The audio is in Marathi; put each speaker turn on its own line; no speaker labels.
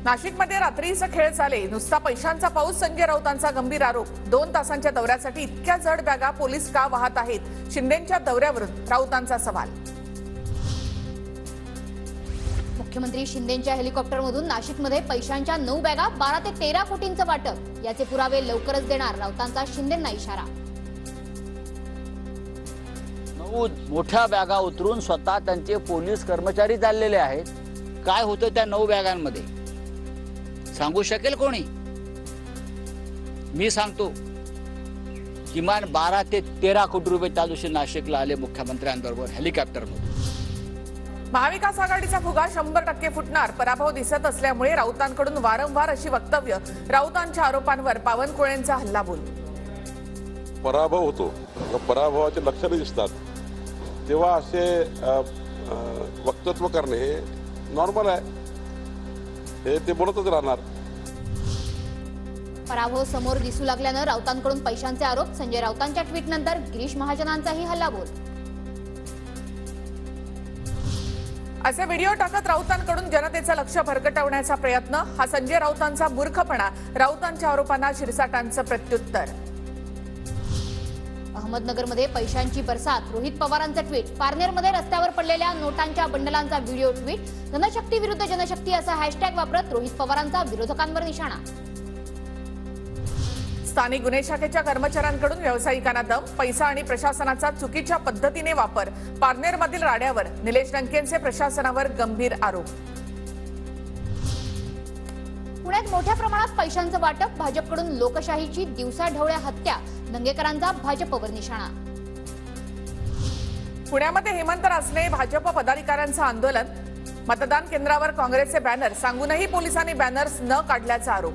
नाशिकमध्ये रात्रीचा खेळ चाले, नुसता पैशांचा पाऊस. संजय राऊतांचा गंभीर आरोप. 2 तासांच्या दौऱ्यासाठी इतक्या जड बॅगा पोलीस का वाहत आहेत? शिंदेंच्या दौऱ्यावरून राऊतांचा सवाल.
मुख्यमंत्री शिंदेंच्या हेलिकॉप्टरमधून नाशिकमध्ये पैशांच्या 9 बॅगा, 12 ते 13 कोटींचं वाटप. याचे पुरावे लवकरच देणार, राऊतांचा शिंदेंना इशारा.
9 मोठ्या बॅगा उतरून स्वतः त्यांचे पोलीस कर्मचारी चाललेले आहेत. काय होतं त्या 9 बॅगांमध्ये सांगू शकेल कोणी? मी सांगतो, किमान 12 ते 13 कोटी रुपये त्या दिवशी नाशिकला आले मुख्यमंत्र्यांबरोबर हेलिकॉप्टरमधून.
महाविकास आघाडीचा फुगा 100% फुटणार. पराभव दिसत असल्यामुळे राऊतांकडून वारंवार अशी वक्तव्य. राऊतांच्या आरोपांवर बावनकुळेंचा हल्लाबोल.
पराभव होतो, पराभवाचे लक्षणे दिसतात, तेव्हा असे वक्तव्य करणे हे नॉर्मल आहे, हे ते बोलतच राहणार.
पराभव समोर दिसू लागल्यानं राऊतांकडून पैशांचे आरोप. संजय राऊतांच्या ट्विटनंतर गिरीश महाजनांचाही हल्लाबोल.
असे व्हिडिओ टाकत राऊतांकडून जनतेचं लक्ष भरकटवण्याचा प्रयत्न. हा संजय राऊतांचा मूर्खपणा. राऊतांच्या आरोपांना शिरसाटांचं प्रत्युत्तर.
अहमदनगरमध्ये पैशांची बरसात. रोहित पवारांचं ट्विट. पारनेरमध्ये रस्त्यावर पडलेल्या नोटांच्या बंडलांचा व्हिडिओ ट्विट. धनशक्ती विरुद्ध जनशक्ती असा हॅशटॅग वापरत रोहित पवारांचा विरोधकांवर निशाणा.
स्थानिक गुन्हे शाखेच्या कर्मचाऱ्यांकडून व्यावसायिकांना दम. पैसा आणि प्रशासनाचा चुकीच्या पद्धतीने वापर. पारनेरमधील राड्यावर निलेश लंकेंचे प्रशासनावर गंभीर आरोप.
पुण्यात मोठ्या प्रमाणात पैशांचं वाटप. भाजपकडून लोकशाहीची दिवसाढवळ्या हत्या. दंगेकरांचा भाजपवर निशाणा.
पुण्यामध्ये हेमंत रासने भाजप पदाधिकाऱ्यांचं आंदोलन. मतदान केंद्रावर काँग्रेसचे बॅनर सांगूनही पोलिसांनी बॅनर्स न काढल्याचा आरोप.